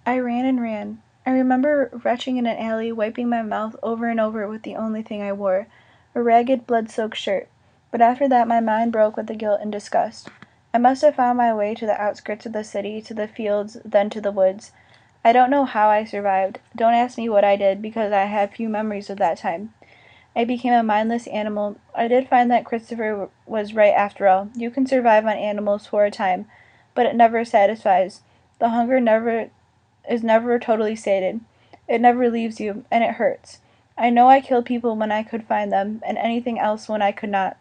I ran and ran. I remember retching in an alley, wiping my mouth over and over with the only thing I wore, a ragged, blood-soaked shirt. But after that my mind broke with the guilt and disgust. I must have found my way to the outskirts of the city, to the fields, then to the woods. I don't know how I survived. Don't ask me what I did, because I have few memories of that time. I became a mindless animal. I did find that Christopher was right after all. You can survive on animals for a time, but it never satisfies. The hunger never is never totally sated. It never leaves you, and it hurts. I know I killed people when I could find them, and anything else when I could not.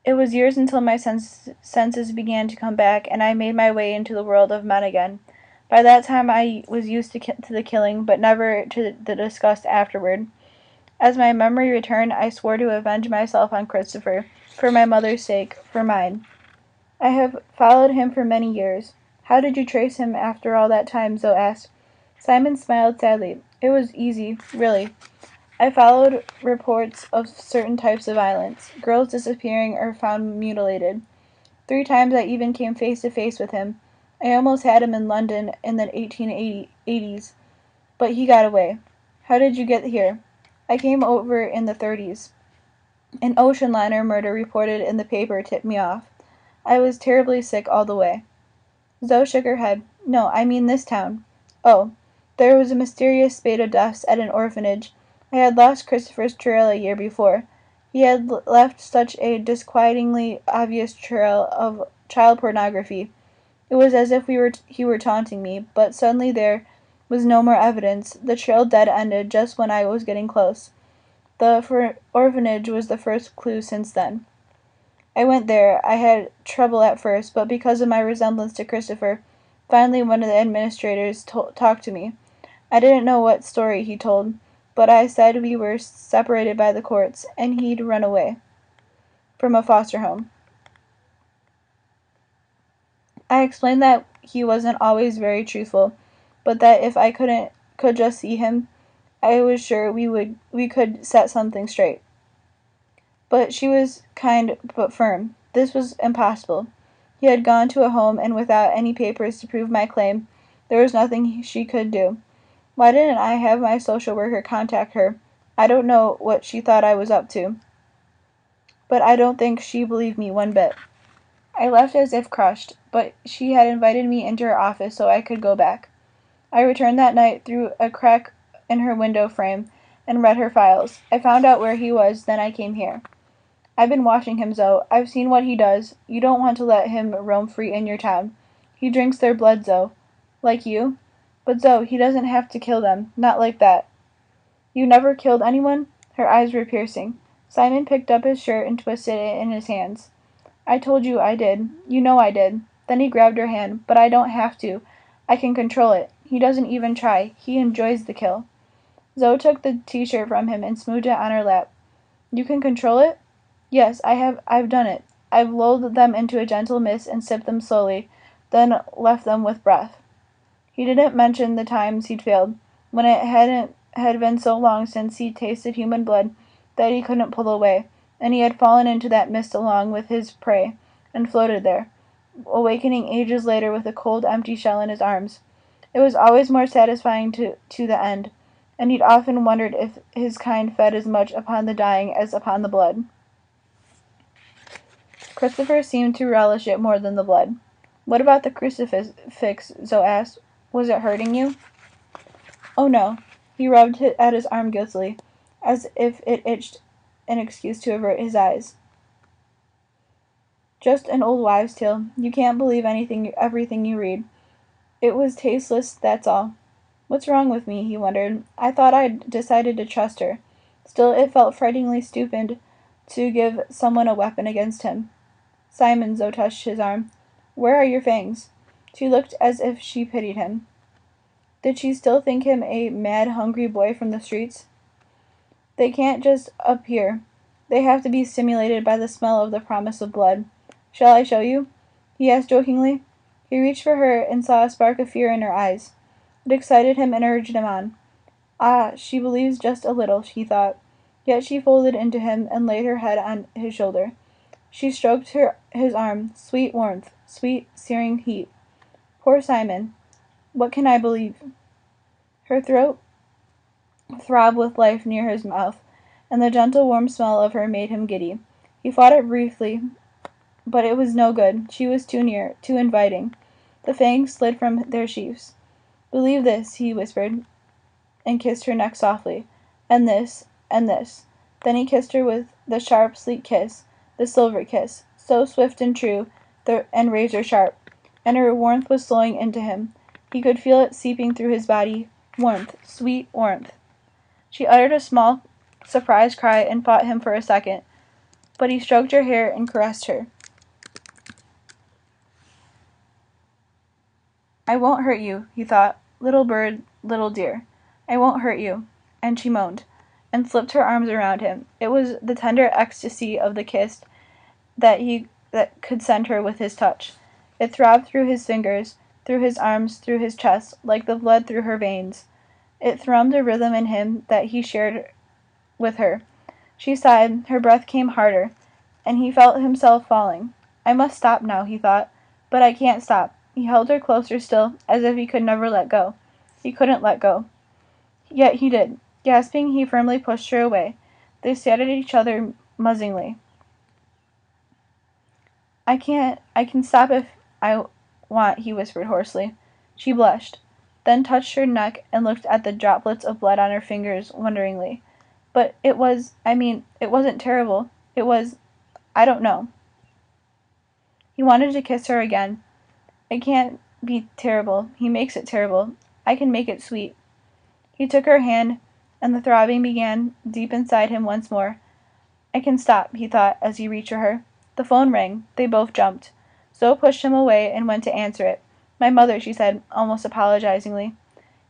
It was years until my senses began to come back, and I made my way into the world of men again. By that time I was used to the killing, but never to the disgust afterward. As my memory returned, I swore to avenge myself on Christopher, for my mother's sake, for mine. I have followed him for many years. How did you trace him after all that time? Zoe asked. Simon smiled sadly. It was easy, really. I followed reports of certain types of violence, girls disappearing or found mutilated. 3 times I even came face to face with him. I almost had him in London in the 1880s, but he got away. How did you get here? I came over in the 30s. An ocean liner murder reported in the paper tipped me off. I was terribly sick all the way. Zoe shook her head. No, I mean this town. Oh, there was a mysterious spate of deaths at an orphanage. I had lost Christopher's trail a year before. He had left such a disquietingly obvious trail of child pornography. It was as if he were taunting me, but suddenly there was no more evidence. The trail dead-ended just when I was getting close. The orphanage was the first clue since then. I went there. I had trouble at first, but because of my resemblance to Christopher, finally one of the administrators talked to me. I didn't know what story he told, but I said we were separated by the courts, and he'd run away from a foster home. I explained that he wasn't always very truthful, but that if I could just see him, I was sure we could set something straight. But she was kind but firm. This was impossible. He had gone to a home, and without any papers to prove my claim, there was nothing she could do. Why didn't I have my social worker contact her? I don't know what she thought I was up to, but I don't think she believed me one bit. I left as if crushed, but she had invited me into her office so I could go back. I returned that night through a crack in her window frame and read her files. I found out where he was, then I came here. I've been watching him, Zoe. I've seen what he does. You don't want to let him roam free in your town. He drinks their blood, Zoe. Like you? But Zoe, he doesn't have to kill them. Not like that. You never killed anyone? Her eyes were piercing. Simon picked up his shirt and twisted it in his hands. I told you I did. You know I did. Then he grabbed her hand. But I don't have to. I can control it. He doesn't even try. He enjoys the kill. Zoe took the t-shirt from him and smoothed it on her lap. You can control it? Yes, I've done it. I've lulled them into a gentle mist and sipped them slowly, then left them with breath. He didn't mention the times he'd failed, when it had been so long since he'd tasted human blood that he couldn't pull away, and he had fallen into that mist along with his prey, and floated there, awakening ages later with a cold, empty shell in his arms. It was always more satisfying to the end, and he'd often wondered if his kind fed as much upon the dying as upon the blood. Christopher seemed to relish it more than the blood. What about the crucifix? Zoe asked. Was it hurting you? Oh no. He rubbed at his arm guiltily, as if it itched, an excuse to avert his eyes. Just an old wives' tale. You can't believe everything you read. It was tasteless, that's all. What's wrong with me? He wondered. I thought I'd decided to trust her. Still, it felt frighteningly stupid to give someone a weapon against him. Simon, Zoe touched his arm. Where are your fangs? She looked as if she pitied him. Did she still think him a mad, hungry boy from the streets? They can't just appear. They have to be stimulated by the smell of the promise of blood. Shall I show you? He asked jokingly. He reached for her and saw a spark of fear in her eyes. It excited him and urged him on. Ah, she believes just a little, he thought. Yet she folded into him and laid her head on his shoulder. She stroked his arm. Sweet warmth, sweet, searing heat. Poor Simon. What can I believe? Her throat throbbed with life near his mouth, and the gentle warm smell of her made him giddy. He fought it briefly, but it was no good. She was too near, too inviting. The fangs slid from their sheaths. Believe this, he whispered, and kissed her neck softly. And this, and this. Then he kissed her with the sharp, sleek kiss, the silver kiss, so swift and true, and razor sharp. And her warmth was flowing into him. He could feel it seeping through his body. Warmth, sweet warmth. She uttered a small, surprised cry and fought him for a second, but he stroked her hair and caressed her. I won't hurt you, he thought. Little bird, little dear. I won't hurt you. And she moaned, and slipped her arms around him. It was the tender ecstasy of the kiss that could send her with his touch. It throbbed through his fingers, through his arms, through his chest, like the blood through her veins. It thrummed a rhythm in him that he shared with her. She sighed, her breath came harder, and he felt himself falling. I must stop now, he thought, but I can't stop. He held her closer still, as if he could never let go. He couldn't let go. Yet he did. Gasping, he firmly pushed her away. They stared at each other muzzingly. I can stop if I want, he whispered hoarsely. She blushed, then touched her neck and looked at the droplets of blood on her fingers wonderingly. But it wasn't terrible. It was, I don't know. He wanted to kiss her again. It can't be terrible. He makes it terrible. I can make it sweet. He took her hand, and the throbbing began deep inside him once more. I can stop, he thought, as he reached for her. The phone rang. They both jumped. Zoe pushed him away and went to answer it. My mother, she said, almost apologizingly.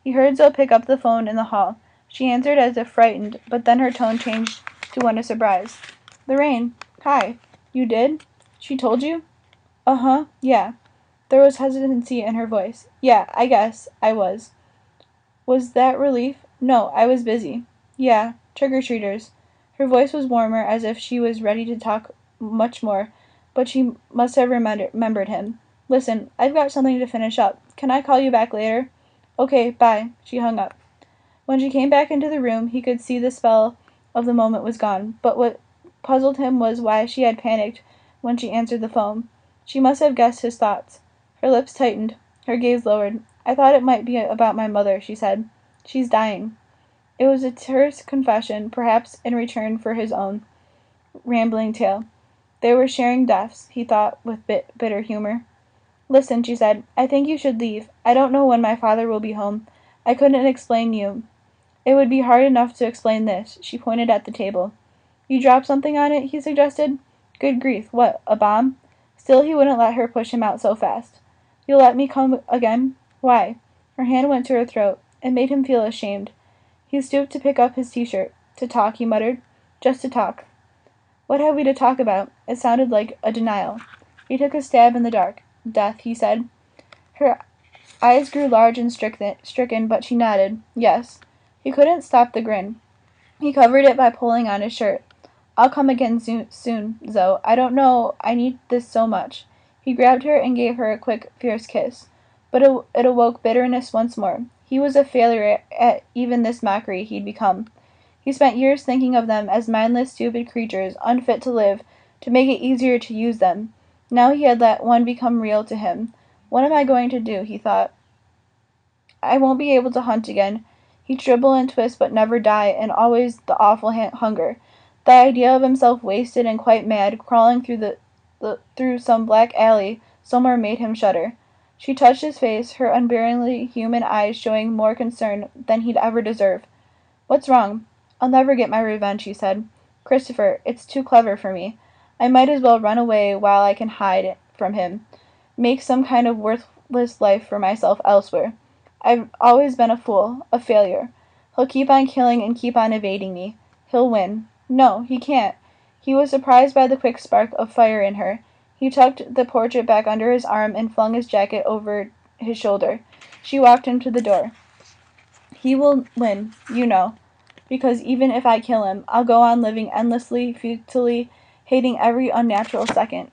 He heard Zoe pick up the phone in the hall. She answered as if frightened, but then her tone changed to one of surprise. Lorraine, hi. You did? She told you? Uh-huh, yeah. There was hesitancy in her voice. Yeah, I guess. I was. Was that relief? No, I was busy. Yeah, trick-or-treaters. Her voice was warmer, as if she was ready to talk much more, but she must have remembered him. Listen, I've got something to finish up. Can I call you back later? Okay, bye. She hung up. When she came back into the room, he could see the spell of the moment was gone, but what puzzled him was why she had panicked when she answered the phone. She must have guessed his thoughts. Her lips tightened, her gaze lowered. I thought it might be about my mother, she said. She's dying. It was a terse confession, perhaps in return for his own rambling tale. They were sharing deaths, he thought with bitter humor. Listen, she said, I think you should leave. I don't know when my father will be home. I couldn't explain you. It would be hard enough to explain this. She pointed at the table. You dropped something on it, he suggested. Good grief, what, a bomb? Still he wouldn't let her push him out so fast. You'll let me come again? Why? Her hand went to her throat. It made him feel ashamed. He stooped to pick up his t-shirt. To talk, he muttered. Just to talk. What have we to talk about? It sounded like a denial. He took a stab in the dark. Death, he said. Her eyes grew large and stricken, but she nodded. Yes. He couldn't stop the grin. He covered it by pulling on his shirt. I'll come again soon, Zoe. I don't know. I need this so much. He grabbed her and gave her a quick, fierce kiss. But it awoke bitterness once more. He was a failure at even this mockery he'd become. He spent years thinking of them as mindless, stupid creatures, unfit to live, to make it easier to use them. Now he had let one become real to him. What am I going to do? He thought. I won't be able to hunt again. He'd dribble and twist but never die, and always the awful hunger. The idea of himself wasted and quite mad, crawling through some black alley somewhere made him shudder. She touched his face, her unbearably human eyes showing more concern than he'd ever deserve. What's wrong? I'll never get my revenge, he said. Christopher, it's too clever for me. I might as well run away while I can hide from him. Make some kind of worthless life for myself elsewhere. I've always been a fool, a failure. He'll keep on killing and keep on evading me. He'll win. No, he can't. He was surprised by the quick spark of fire in her. He tucked the portrait back under his arm and flung his jacket over his shoulder. She walked him to the door. He will win, you know, because even if I kill him, I'll go on living endlessly, futilely, hating every unnatural second.